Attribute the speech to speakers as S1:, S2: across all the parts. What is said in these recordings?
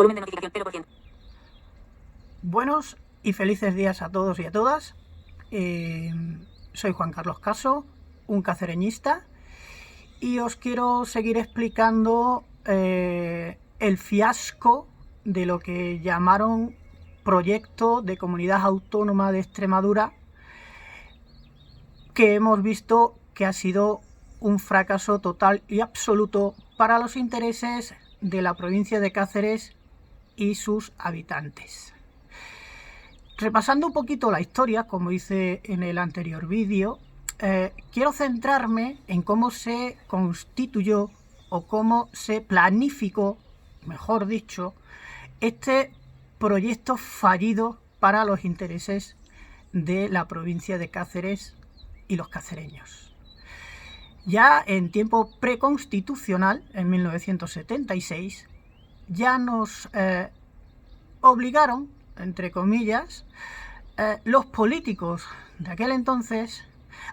S1: Volumen de notificación 0%.
S2: Buenos y felices días a todos y a todas. Soy Juan Carlos Caso, un cacereñista, y os quiero seguir explicando el fiasco de lo que llamaron Proyecto de Comunidad Autónoma de Extremadura, que hemos visto que ha sido un fracaso total y absoluto para los intereses de la provincia de Cáceres y sus habitantes. Repasando un poquito la historia, como hice en el anterior vídeo, quiero centrarme en cómo se constituyó o cómo se planificó, mejor dicho, este proyecto fallido para los intereses de la provincia de Cáceres y los cacereños. Ya en tiempo preconstitucional, en 1976, ya nos obligaron, entre comillas, los políticos de aquel entonces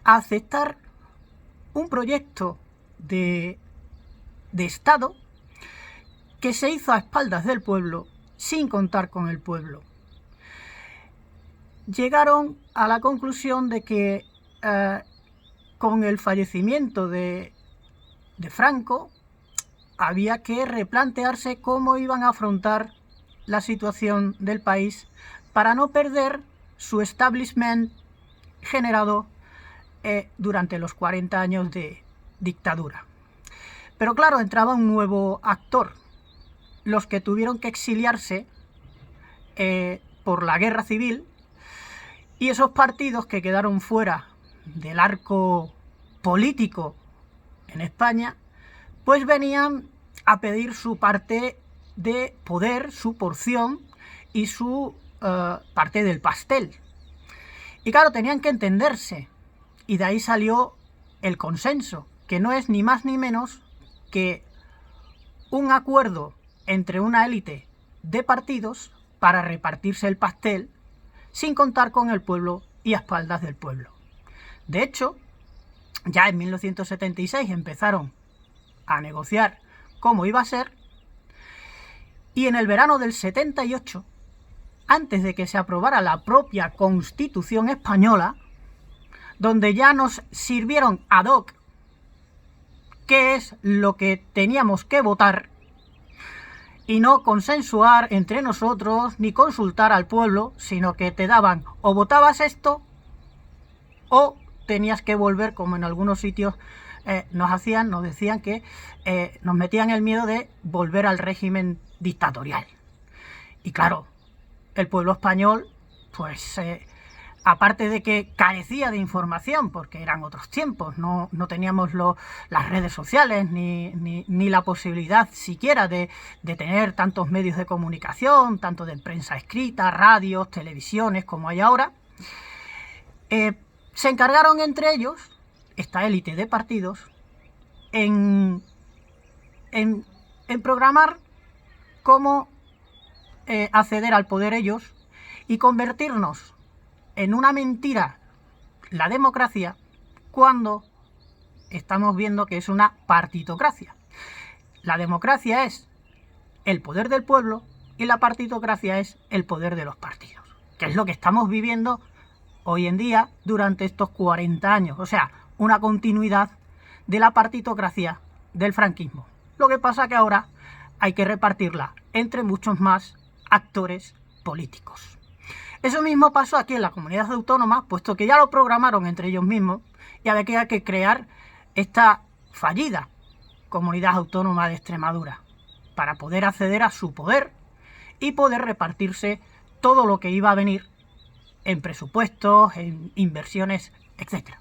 S2: a aceptar un proyecto de Estado que se hizo a espaldas del pueblo, sin contar con el pueblo. Llegaron a la conclusión de que con el fallecimiento de Franco había que replantearse cómo iban a afrontar la situación del país para no perder su establishment generado durante los 40 años de dictadura. Pero claro, entraba un nuevo actor, los que tuvieron que exiliarse por la guerra civil, y esos partidos que quedaron fuera del arco político en España, pues venían a pedir su parte de poder, su porción y su parte del pastel. Y claro, tenían que entenderse, y de ahí salió el consenso, que no es ni más ni menos que un acuerdo entre una élite de partidos para repartirse el pastel sin contar con el pueblo y a espaldas del pueblo. De hecho, ya en 1976 empezaron a negociar cómo iba a ser, y en el verano del 78, antes de que se aprobara la propia Constitución española, donde ya nos sirvieron ad hoc qué es lo que teníamos que votar, y no consensuar entre nosotros ni consultar al pueblo, sino que te daban o votabas esto o tenías que volver, como en algunos sitios nos decían que nos metían el miedo de volver al régimen dictatorial. Y claro, el pueblo español, pues aparte de que carecía de información, porque eran otros tiempos, no teníamos las redes sociales ni la posibilidad siquiera de tener tantos medios de comunicación, tanto de prensa escrita, radios, televisiones como hay ahora, se encargaron entre ellos, esta élite de partidos, en programar cómo acceder al poder ellos y convertirnos en una mentira la democracia, cuando estamos viendo que es una partitocracia. La democracia es el poder del pueblo y la partitocracia es el poder de los partidos, que es lo que estamos viviendo hoy en día durante estos 40 años, o sea, una continuidad de la partitocracia del franquismo. Lo que pasa que ahora hay que repartirla entre muchos más actores políticos. Eso mismo pasó aquí en la comunidad autónoma, puesto que ya lo programaron entre ellos mismos y había que crear esta fallida comunidad autónoma de Extremadura para poder acceder a su poder y poder repartirse todo lo que iba a venir en presupuestos, en inversiones, etc.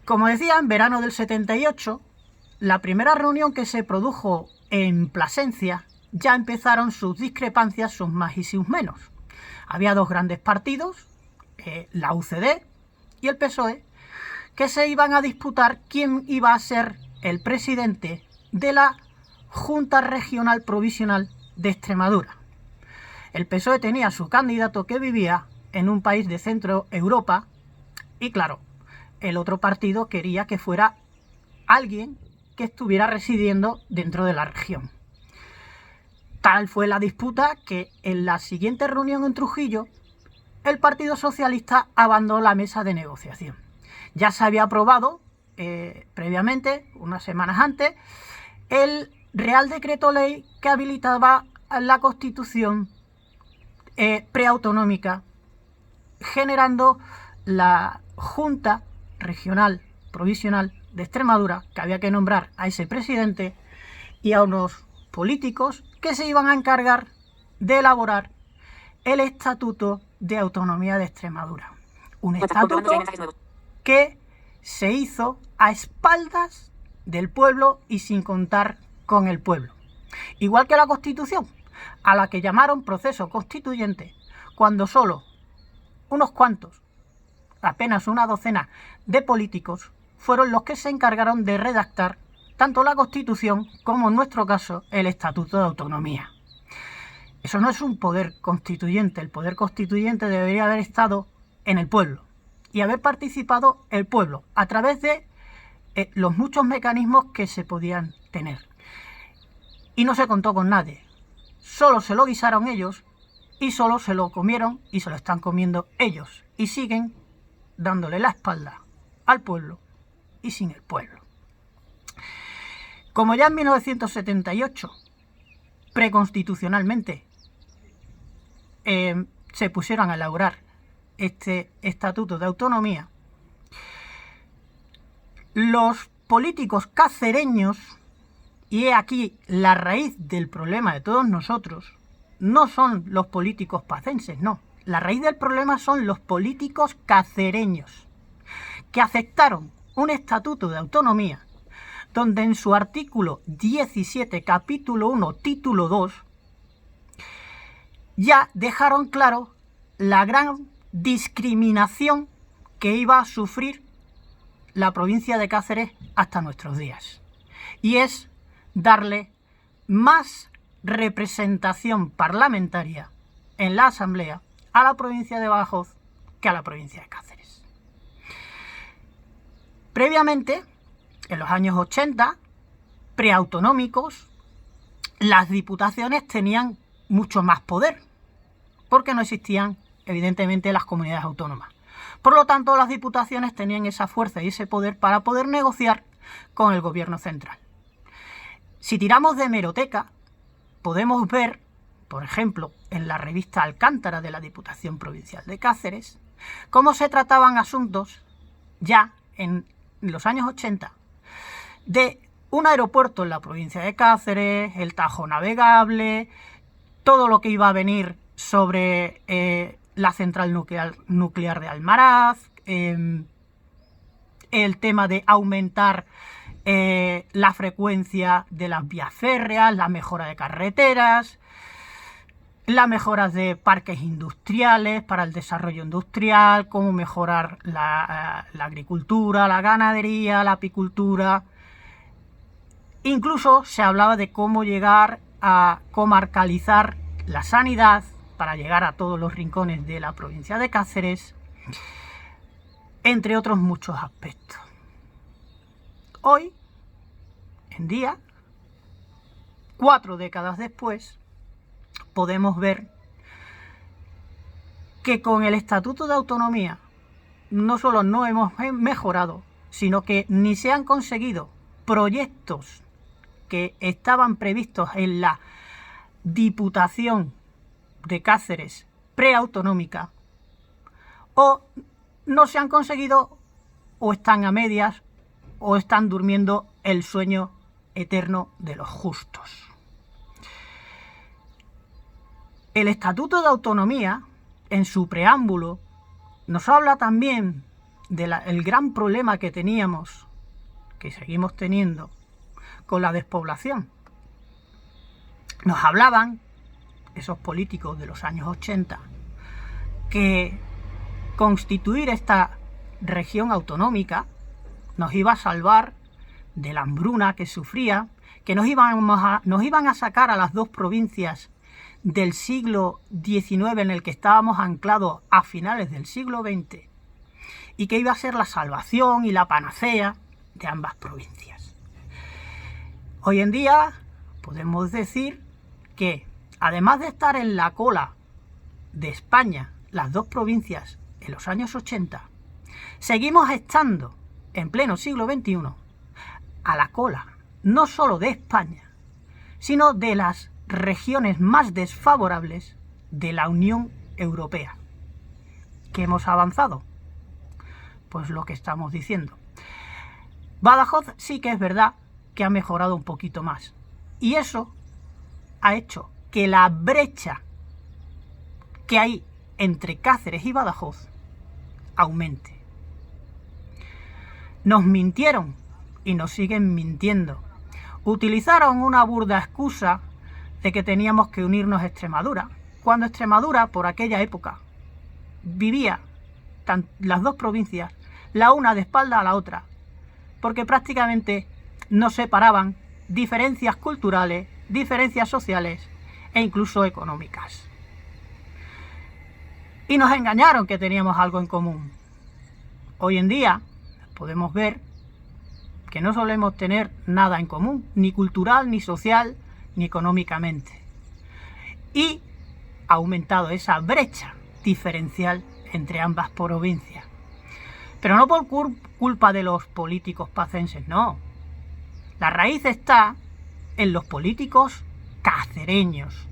S2: Como decía, en verano del 78, la primera reunión que se produjo en Plasencia, ya empezaron sus discrepancias, sus más y sus menos. Había dos grandes partidos, la UCD y el PSOE, que se iban a disputar quién iba a ser el presidente de la Junta Regional Provisional de Extremadura. El PSOE tenía su candidato que vivía en un país de Centro Europa y claro, el otro partido quería que fuera alguien que estuviera residiendo dentro de la región. Tal fue la disputa que en la siguiente reunión en Trujillo, el Partido Socialista abandonó la mesa de negociación. Ya se había aprobado previamente, unas semanas antes, el Real Decreto Ley que habilitaba la Constitución preautonómica, generando la Junta Regional Provisional de Extremadura, que había que nombrar a ese presidente y a unos políticos que se iban a encargar de elaborar el Estatuto de Autonomía de Extremadura. Un estatuto que se hizo a espaldas del pueblo y sin contar con el pueblo. Igual que la Constitución, a la que llamaron proceso constituyente, cuando solo unos cuantos, apenas una docena de políticos, fueron los que se encargaron de redactar tanto la Constitución como, en nuestro caso, el Estatuto de Autonomía. Eso no es un poder constituyente. El poder constituyente debería haber estado en el pueblo y haber participado el pueblo a través de los muchos mecanismos que se podían tener. Y no se contó con nadie. Solo se lo guisaron ellos y solo se lo comieron y se lo están comiendo ellos. Y siguen dándole la espalda al pueblo y sin el pueblo. Como ya en 1978, preconstitucionalmente, se pusieron a elaborar este Estatuto de Autonomía, los políticos cacereños, y he aquí la raíz del problema de todos nosotros, no son los políticos pacenses, no. La raíz del problema son los políticos cacereños, que aceptaron un Estatuto de Autonomía donde en su artículo 17, capítulo 1, título 2, ya dejaron claro la gran discriminación que iba a sufrir la provincia de Cáceres hasta nuestros días. Y es darle más representación parlamentaria en la Asamblea a la provincia de Badajoz que a la provincia de Cáceres. Previamente, en los años 80, preautonómicos, las diputaciones tenían mucho más poder, porque no existían, evidentemente, las comunidades autónomas. Por lo tanto, las diputaciones tenían esa fuerza y ese poder para poder negociar con el gobierno central. Si tiramos de hemeroteca, podemos ver, por ejemplo, en la revista Alcántara de la Diputación Provincial de Cáceres, cómo se trataban asuntos ya en los años 80 de un aeropuerto en la provincia de Cáceres, el Tajo navegable, todo lo que iba a venir sobre la central nuclear de Almaraz, el tema de aumentar la frecuencia de las vías férreas, la mejora de carreteras, las mejoras de parques industriales para el desarrollo industrial, cómo mejorar la agricultura, la ganadería, la apicultura. Incluso se hablaba de cómo llegar a comarcalizar la sanidad para llegar a todos los rincones de la provincia de Cáceres, entre otros muchos aspectos. Hoy en día, 4 décadas después, podemos ver que con el Estatuto de Autonomía no solo no hemos mejorado, sino que ni se han conseguido proyectos que estaban previstos en la Diputación de Cáceres preautonómica, o no se han conseguido, o están a medias, o están durmiendo el sueño eterno de los justos. El Estatuto de Autonomía, en su preámbulo, nos habla también del gran problema que teníamos, que seguimos teniendo, con la despoblación. Nos hablaban, esos políticos de los años 80, que constituir esta región autonómica nos iba a salvar de la hambruna que sufría, que nos iban a sacar a las dos provincias del siglo XIX en el que estábamos anclados a finales del siglo XX, y que iba a ser la salvación y la panacea de ambas provincias. Hoy en día podemos decir que además de estar en la cola de España, las dos provincias, en los años 80, seguimos estando en pleno siglo XXI a la cola no solo de España, sino de las regiones más desfavorables de la Unión Europea. ¿Qué hemos avanzado? Pues lo que estamos diciendo. Badajoz sí que es verdad que ha mejorado un poquito más. Y eso ha hecho que la brecha que hay entre Cáceres y Badajoz aumente. Nos mintieron y nos siguen mintiendo. Utilizaron una burda excusa de que teníamos que unirnos a Extremadura, cuando Extremadura, por aquella época, vivía las dos provincias, la una de espalda a la otra, porque prácticamente nos separaban diferencias culturales, diferencias sociales e incluso económicas. Y nos engañaron que teníamos algo en común. Hoy en día podemos ver que no solemos tener nada en común, ni cultural, ni social, ni económicamente. Y ha aumentado esa brecha diferencial entre ambas provincias. Pero no por culpa de los políticos pacenses, no. La raíz está en los políticos cacereños,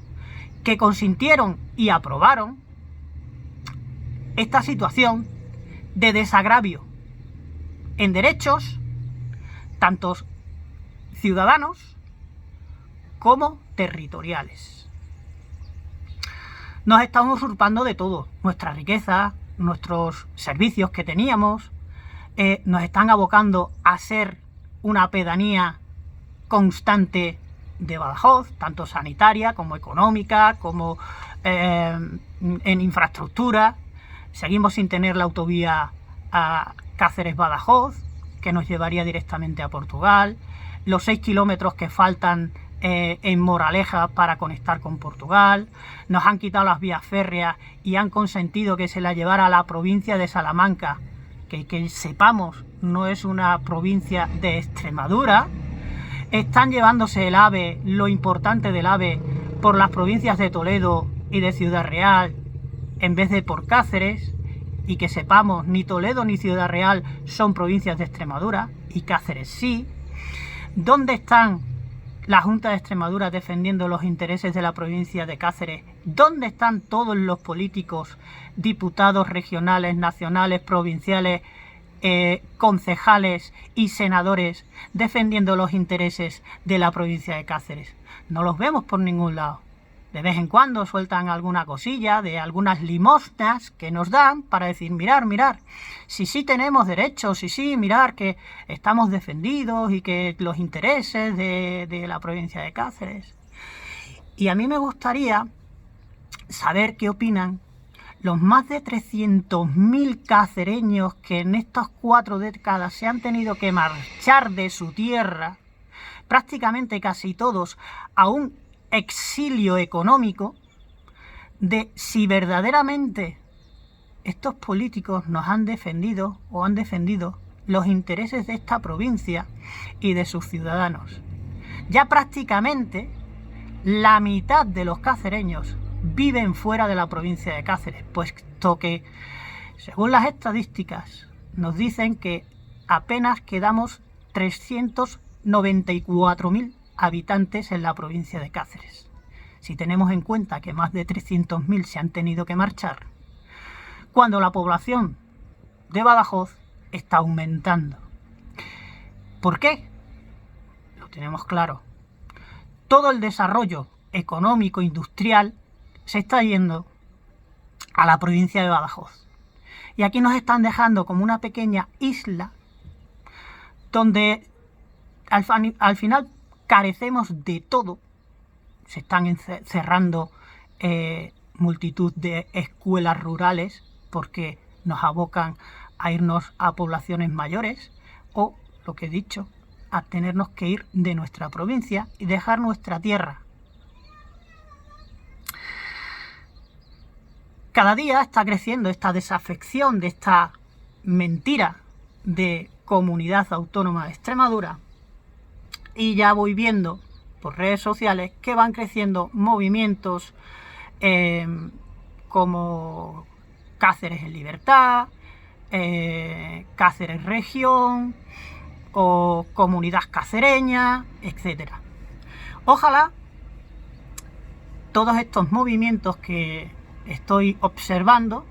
S2: que consintieron y aprobaron esta situación de desagravio en derechos, tanto ciudadanos como territoriales. Nos están usurpando de todo, nuestra riqueza, nuestros servicios que teníamos, nos están abocando a ser una pedanía constante de Badajoz, tanto sanitaria como económica, como en infraestructura. Seguimos sin tener la autovía a Cáceres-Badajoz, que nos llevaría directamente a Portugal, los 6 kilómetros que faltan en Moraleja para conectar con Portugal, nos han quitado las vías férreas y han consentido que se la llevara a la provincia de Salamanca, que sepamos no es una provincia de Extremadura. Están llevándose el AVE, lo importante del AVE, por las provincias de Toledo y de Ciudad Real, en vez de por Cáceres, y que sepamos, ni Toledo ni Ciudad Real son provincias de Extremadura, y Cáceres sí. ¿Dónde están la Junta de Extremadura defendiendo los intereses de la provincia de Cáceres? ¿Dónde están todos los políticos, diputados regionales, nacionales, provinciales, concejales y senadores defendiendo los intereses de la provincia de Cáceres? No los vemos por ningún lado. De vez en cuando sueltan alguna cosilla de algunas limosnas que nos dan para decir, mirar, si sí tenemos derechos, sí, mirar que estamos defendidos y que los intereses de la provincia de Cáceres. Y a mí me gustaría saber qué opinan los más de 300.000 cacereños que en estas 4 décadas se han tenido que marchar de su tierra, prácticamente casi todos, a un exilio económico, de si verdaderamente estos políticos nos han defendido o han defendido los intereses de esta provincia y de sus ciudadanos. Ya prácticamente la mitad de los cacereños viven fuera de la provincia de Cáceres, puesto que, según las estadísticas, nos dicen que apenas quedamos 394.000 habitantes en la provincia de Cáceres. Si tenemos en cuenta que más de 300.000 se han tenido que marchar, cuando la población de Badajoz está aumentando. ¿Por qué? Lo tenemos claro. Todo el desarrollo económico, industrial, se está yendo a la provincia de Badajoz. Y aquí nos están dejando como una pequeña isla donde al final carecemos de todo. Se están cerrando multitud de escuelas rurales porque nos abocan a irnos a poblaciones mayores o, lo que he dicho, a tenernos que ir de nuestra provincia y dejar nuestra tierra. Cada día está creciendo esta desafección de esta mentira de Comunidad Autónoma de Extremadura. Y ya voy viendo por redes sociales que van creciendo movimientos como Cáceres en Libertad, Cáceres Región o Comunidad Cacereña, etc. Ojalá todos estos movimientos que estoy observando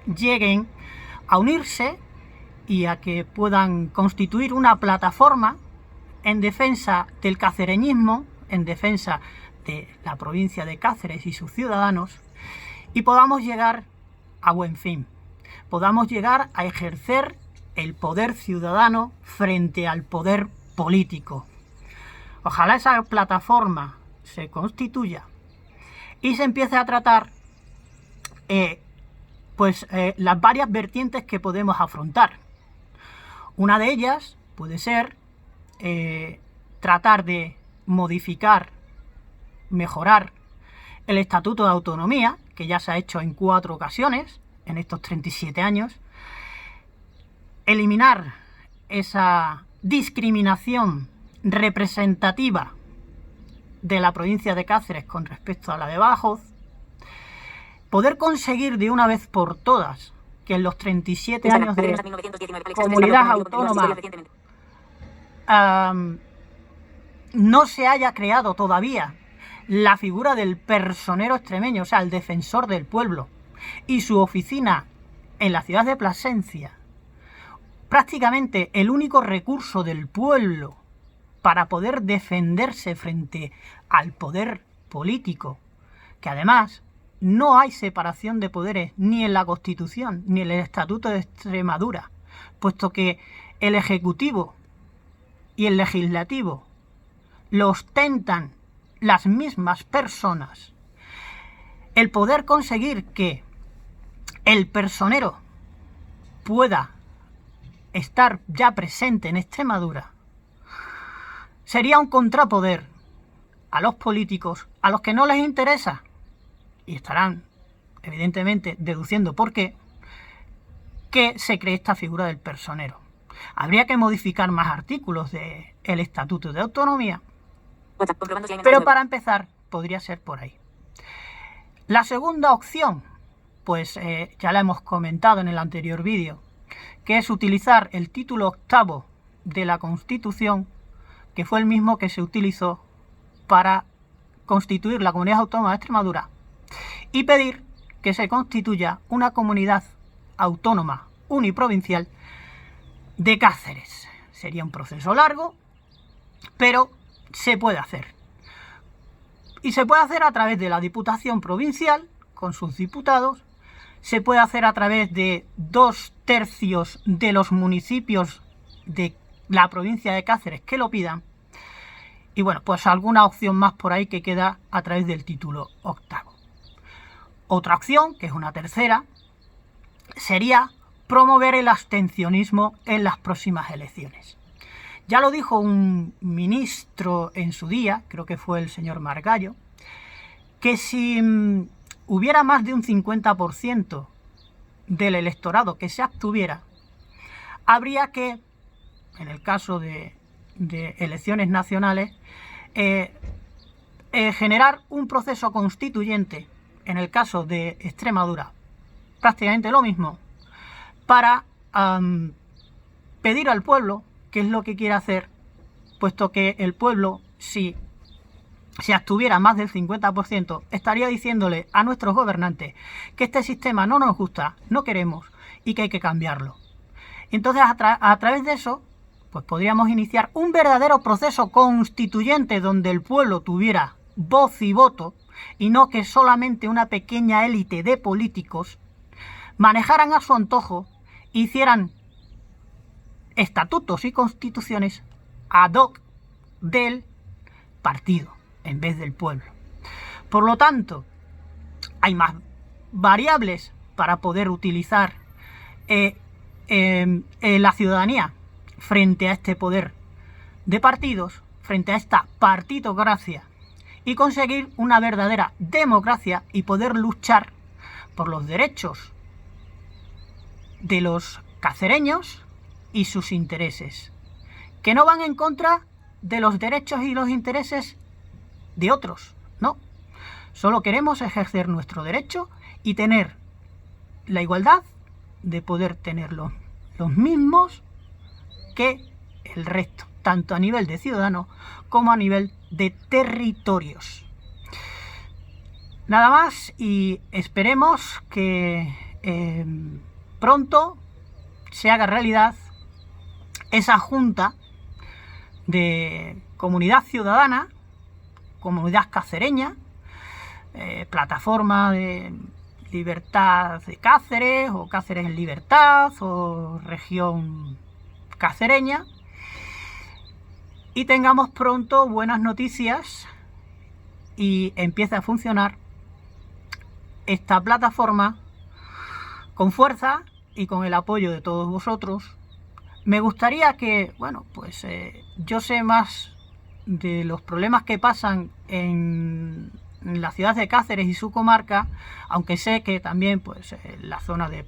S2: lleguen a unirse y a que puedan constituir una plataforma en defensa del cacereñismo, en defensa de la provincia de Cáceres y sus ciudadanos, y podamos llegar a buen fin, podamos llegar a ejercer el poder ciudadano frente al poder político. Ojalá esa plataforma se constituya y se empiece a tratar las varias vertientes que podemos afrontar. Una de ellas puede ser tratar de modificar, mejorar el Estatuto de Autonomía, que ya se ha hecho en 4 ocasiones en estos 37 años, eliminar esa discriminación representativa de la provincia de Cáceres con respecto a la de Badajoz, poder conseguir de una vez por todas que en los 37 años de comunidad autónoma no se haya creado todavía la figura del personero extremeño, o sea, el defensor del pueblo, y su oficina en la ciudad de Plasencia, prácticamente el único recurso del pueblo para poder defenderse frente al poder político, que además no hay separación de poderes ni en la Constitución ni en el Estatuto de Extremadura, puesto que el Ejecutivo y el Legislativo lo ostentan las mismas personas. El poder conseguir que el personero pueda estar ya presente en Extremadura sería un contrapoder a los políticos, a los que no les interesa, y estarán evidentemente deduciendo por qué, que se cree esta figura del personero. Habría que modificar más artículos del Estatuto de Autonomía, pero para empezar podría ser por ahí. La segunda opción, pues ya la hemos comentado en el anterior vídeo, que es utilizar el título octavo de la Constitución, que fue el mismo que se utilizó para constituir la Comunidad Autónoma de Extremadura, y pedir que se constituya una comunidad autónoma uniprovincial de Cáceres. Sería un proceso largo, pero se puede hacer. Y se puede hacer a través de la Diputación Provincial, con sus diputados, se puede hacer a través de 2/3 de los municipios de la provincia de Cáceres que lo pidan, y bueno, pues alguna opción más por ahí que queda a través del título octavo. Otra opción, que es una tercera, sería promover el abstencionismo en las próximas elecciones. Ya lo dijo un ministro en su día, creo que fue el señor Margallo, que si hubiera más de un 50% del electorado que se abstuviera, habría que, en el caso de elecciones nacionales, generar un proceso constituyente, en el caso de Extremadura, prácticamente lo mismo, para pedir al pueblo qué es lo que quiere hacer, puesto que el pueblo, si se abstuviera más del 50%, estaría diciéndole a nuestros gobernantes que este sistema no nos gusta, no queremos y que hay que cambiarlo. Entonces, a través de eso, pues podríamos iniciar un verdadero proceso constituyente donde el pueblo tuviera voz y voto, y no que solamente una pequeña élite de políticos manejaran a su antojo e hicieran estatutos y constituciones ad hoc del partido en vez del pueblo. Por lo tanto, hay más variables para poder utilizar la ciudadanía frente a este poder de partidos, frente a esta partitocracia, y conseguir una verdadera democracia y poder luchar por los derechos de los cacereños y sus intereses, que no van en contra de los derechos y los intereses de otros, no. Solo queremos ejercer nuestro derecho y tener la igualdad de poder tener los mismos que el resto, tanto a nivel de ciudadanos como a nivel de territorios. Nada más, y esperemos que pronto se haga realidad esa junta de comunidad ciudadana, comunidad cacereña, plataforma de libertad de Cáceres, o Cáceres en libertad, o región cacereña, y tengamos pronto buenas noticias y empiece a funcionar esta plataforma con fuerza y con el apoyo de todos vosotros. Me gustaría que, bueno, pues yo sé más de los problemas que pasan en la ciudad de Cáceres y su comarca, aunque sé que también pues en la zona de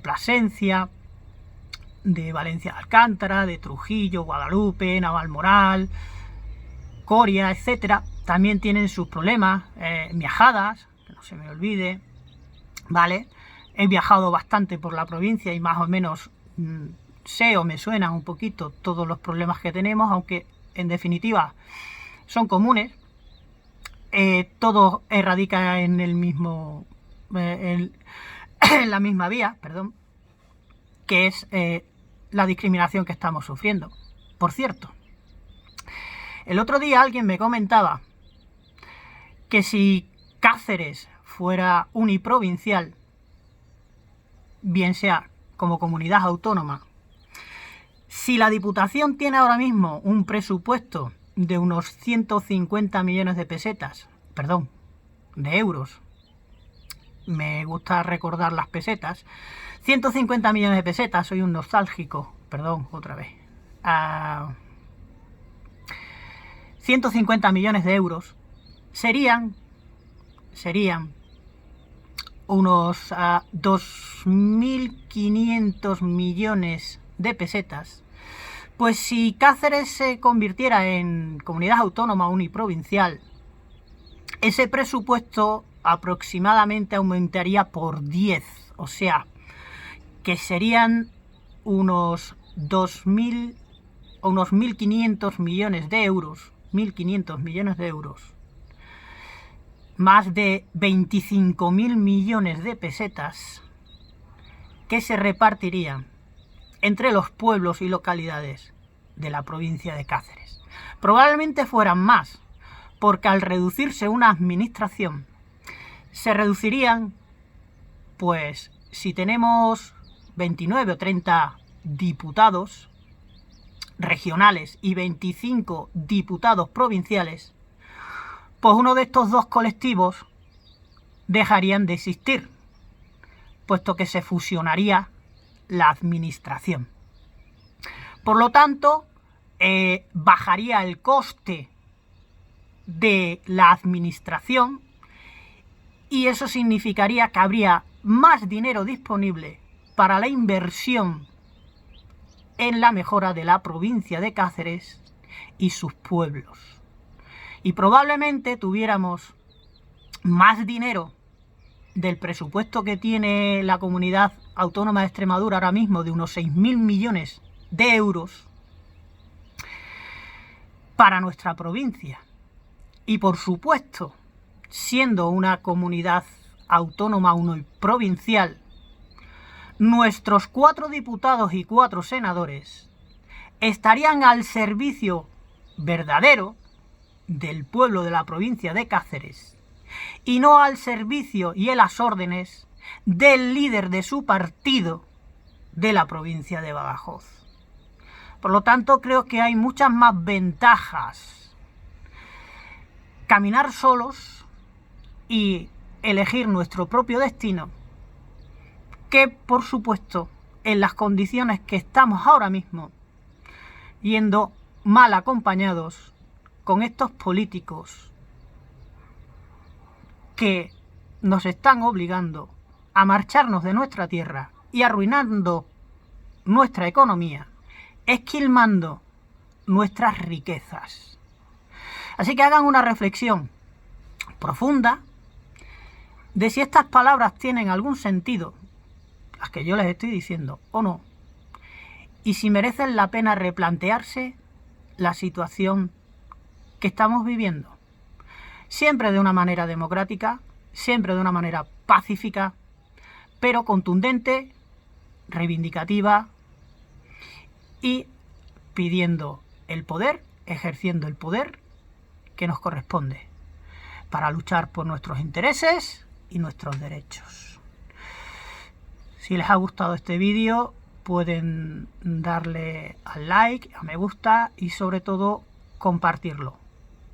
S2: Plasencia, de Valencia de Alcántara, de Trujillo, Guadalupe, Navalmoral, Coria, etcétera, también tienen sus problemas. Viajadas, que no se me olvide, ¿vale? He viajado bastante por la provincia y más o menos sé o me suenan un poquito todos los problemas que tenemos, aunque en definitiva son comunes. Todo radica en el mismo en la misma vía, perdón, que es la discriminación que estamos sufriendo. Por cierto, el otro día alguien me comentaba que si Cáceres fuera uniprovincial, bien sea como comunidad autónoma, si la Diputación tiene ahora mismo un presupuesto de unos 150 millones de pesetas, perdón, de euros, me gusta recordar las pesetas, 150 millones de pesetas, soy un nostálgico, perdón, otra vez, 150 millones de euros serían unos 2.500 millones de pesetas. Pues si Cáceres se convirtiera en comunidad autónoma uniprovincial, ese presupuesto aproximadamente aumentaría por 10, o sea, que serían unos 2.000 o unos 1.500 millones de euros, 1.500 millones de euros, más de 25.000 millones de pesetas que se repartirían entre los pueblos y localidades de la provincia de Cáceres. Probablemente fueran más, porque al reducirse una administración, se reducirían, pues si tenemos 29 o 30 diputados regionales y 25 diputados provinciales, pues uno de estos dos colectivos dejarían de existir, puesto que se fusionaría la administración. Por lo tanto, bajaría el coste de la administración y eso significaría que habría más dinero disponible para la inversión en la mejora de la provincia de Cáceres y sus pueblos. Y probablemente tuviéramos más dinero del presupuesto que tiene la comunidad autónoma de Extremadura ahora mismo, de unos 6.000 millones de euros, para nuestra provincia. Y por supuesto, siendo una comunidad autónoma uniprovincial, nuestros 4 diputados y 4 senadores estarían al servicio verdadero del pueblo de la provincia de Cáceres y no al servicio y en las órdenes del líder de su partido de la provincia de Badajoz. Por lo tanto, creo que hay muchas más ventajas caminar solos y elegir nuestro propio destino que, por supuesto, en las condiciones que estamos ahora mismo, yendo mal acompañados con estos políticos que nos están obligando a marcharnos de nuestra tierra y arruinando nuestra economía, esquilmando nuestras riquezas. Así que hagan una reflexión profunda de si estas palabras tienen algún sentido, las que yo les estoy diciendo, o no, y si merecen la pena replantearse la situación que estamos viviendo. Siempre de una manera democrática, siempre de una manera pacífica, pero contundente, reivindicativa y pidiendo el poder, ejerciendo el poder que nos corresponde para luchar por nuestros intereses y nuestros derechos. Si les ha gustado este vídeo, pueden darle al like, a me gusta y sobre todo compartirlo,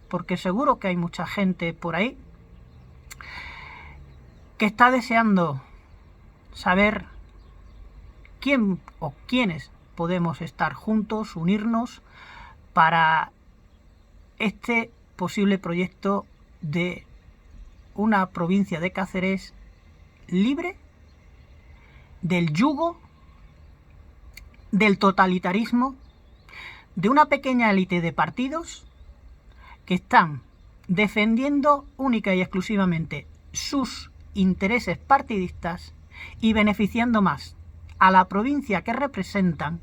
S2: porque seguro que hay mucha gente por ahí que está deseando saber quién o quiénes podemos estar juntos, unirnos para este posible proyecto de una provincia de Cáceres libre del yugo, del totalitarismo, de una pequeña élite de partidos que están defendiendo única y exclusivamente sus intereses partidistas y beneficiando más a la provincia que representan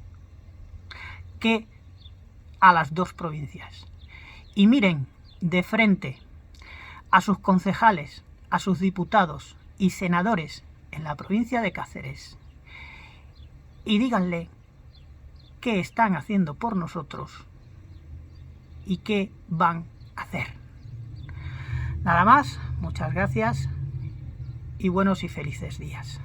S2: que a las dos provincias. Y miren de frente a sus concejales, a sus diputados y senadores en la provincia de Cáceres y díganle qué están haciendo por nosotros y qué van a hacer. Nada más, muchas gracias y buenos y felices días.